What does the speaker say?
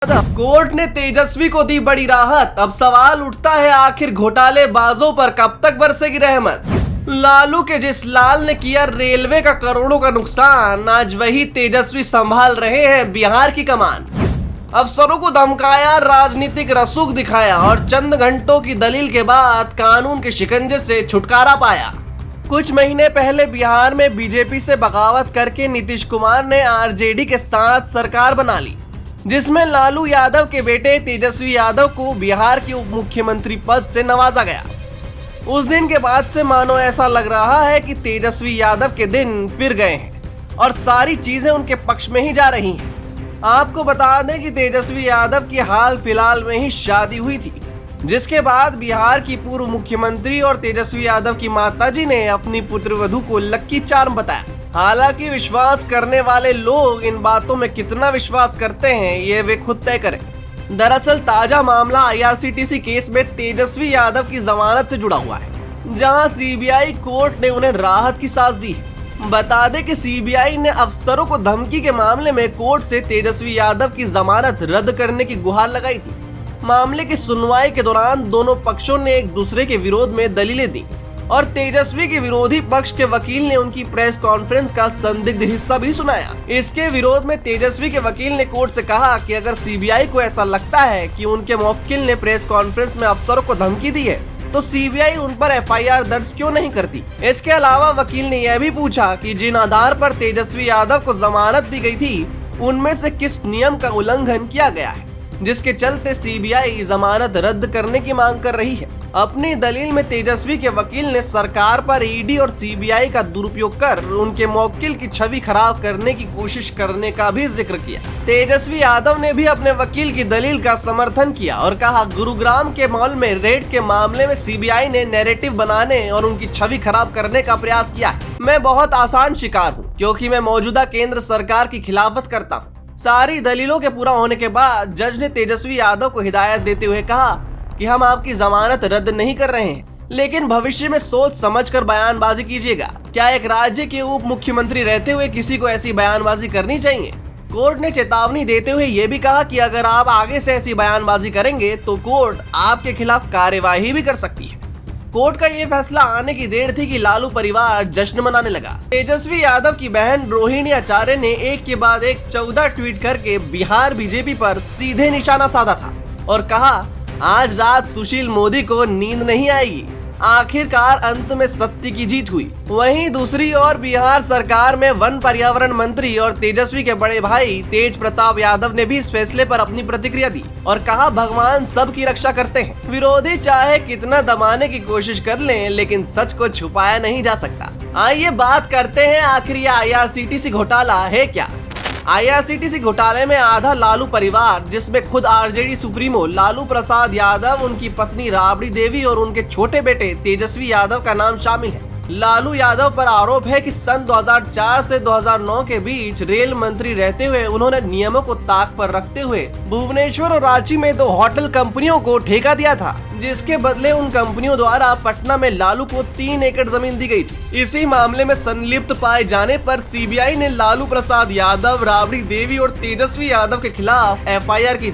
Court ने तेजस्वी को दी बड़ी राहत। अब सवाल उठता है, आखिर घोटालेबाजों पर कब तक बरसेगी रहमत। लालू के जिस लाल ने किया रेलवे का करोड़ों का नुकसान, आज वही तेजस्वी संभाल रहे हैं बिहार की कमान। अफसरों को धमकाया, राजनीतिक रसूख दिखाया और चंद घंटों की दलील के बाद कानून के शिकंजे से छुटकारा पाया। कुछ महीने पहले बिहार में बीजेपी से बगावत करके नीतीश कुमार ने आरजेडी के साथ सरकार बना ली, जिसमें लालू यादव के बेटे तेजस्वी यादव को बिहार के उप मुख्यमंत्री पद से नवाजा गया। उस दिन के बाद से मानो ऐसा लग रहा है कि तेजस्वी यादव के दिन फिर गए हैं और सारी चीजें उनके पक्ष में ही जा रही हैं। आपको बता दें कि तेजस्वी यादव की हाल फिलहाल में ही शादी हुई थी, जिसके बाद बिहार की पूर्व मुख्यमंत्री और तेजस्वी यादव की माताजी ने अपनी पुत्रवधू को लक्की चार्म बताया। हालांकि विश्वास करने वाले लोग इन बातों में कितना विश्वास करते हैं, ये वे खुद तय करें। दरअसल ताजा मामला आईआरसीटीसी केस में तेजस्वी यादव की जमानत से जुड़ा हुआ है, जहां सीबीआई कोर्ट ने उन्हें राहत की सांस दी है। बता दें कि सीबीआई ने अफसरों को धमकी के मामले में कोर्ट से तेजस्वी यादव की जमानत रद्द करने की गुहार लगाई थी। मामले की सुनवाई के दौरान दोनों पक्षों ने एक दूसरे के विरोध में दलीलें दी और तेजस्वी के विरोधी पक्ष के वकील ने उनकी प्रेस कॉन्फ्रेंस का संदिग्ध हिस्सा भी सुनाया। इसके विरोध में तेजस्वी के वकील ने कोर्ट से कहा कि अगर सीबीआई को ऐसा लगता है कि उनके मुवक्किल ने प्रेस कॉन्फ्रेंस में अफसरों को धमकी दी है, तो सीबीआई उन पर एफआईआर दर्ज क्यों नहीं करती। इसके अलावा वकील ने यह भी पूछा कि जिन आधार पर तेजस्वी यादव को जमानत दी गई थी, उनमें से किस नियम का उल्लंघन किया गया है, जिसके चलते सीबीआई जमानत रद्द करने की मांग कर रही है। अपनी दलील में तेजस्वी के वकील ने सरकार पर ईडी और सीबीआई का दुरुपयोग कर उनके मुवक्किल की छवि खराब करने की कोशिश करने का भी जिक्र किया। तेजस्वी यादव ने भी अपने वकील की दलील का समर्थन किया और कहा, गुरुग्राम के मॉल में रेड के मामले में सीबीआई ने नैरेटिव बनाने और उनकी छवि खराब करने का प्रयास किया है। मैं बहुत आसान शिकार हूँ, क्योंकि मैं मौजूदा केंद्र सरकार की खिलाफत करता हूँ। सारी दलीलों के पूरा होने के बाद जज ने तेजस्वी यादव को हिदायत देते हुए कहा कि हम आपकी जमानत रद्द नहीं कर रहे हैं, लेकिन भविष्य में सोच समझकर बयानबाजी कीजिएगा। क्या एक राज्य के उप मुख्यमंत्री रहते हुए किसी को ऐसी बयानबाजी करनी चाहिए? कोर्ट ने चेतावनी देते हुए ये भी कहा कि अगर आप आगे से ऐसी बयानबाजी करेंगे तो कोर्ट आपके खिलाफ कार्यवाही भी कर सकती है। कोर्ट का ये फैसला आने की देर थी कि लालू परिवार जश्न मनाने लगा। तेजस्वी यादव की बहन रोहिणी आचार्य ने एक के बाद एक 14 ट्वीट करके बिहार बीजेपी पर सीधे निशाना साधा था और कहा, आज रात सुशील मोदी को नींद नहीं आएगी। आखिरकार अंत में सत्य की जीत हुई। वहीं दूसरी ओर बिहार सरकार में वन पर्यावरण मंत्री और तेजस्वी के बड़े भाई तेज प्रताप यादव ने भी इस फैसले पर अपनी प्रतिक्रिया दी और कहा, भगवान सबकी रक्षा करते हैं। विरोधी चाहे कितना दबाने की कोशिश कर लें, लेकिन सच को छुपाया नहीं जा सकता। आइए बात करते हैं, आखिर ये आईआरसीटीसी घोटाला है क्या। आईआरसीटीसी घोटाले में आधा लालू परिवार, जिसमें खुद आरजेडी सुप्रीमो लालू प्रसाद यादव, उनकी पत्नी राबड़ी देवी और उनके छोटे बेटे तेजस्वी यादव का नाम शामिल है। लालू यादव पर आरोप है कि सन 2004 से 2009 के बीच रेल मंत्री रहते हुए उन्होंने नियमों को ताक पर रखते हुए भुवनेश्वर और रांची में 2 होटल कंपनियों को ठेका दिया था, जिसके बदले उन कंपनियों द्वारा पटना में लालू को 3 एकड़ जमीन दी गई थी। इसी मामले में संलिप्त पाए जाने पर सीबीआई ने लालू प्रसाद यादव, राबड़ी देवी और तेजस्वी यादव के खिलाफ एफआईआर की थी।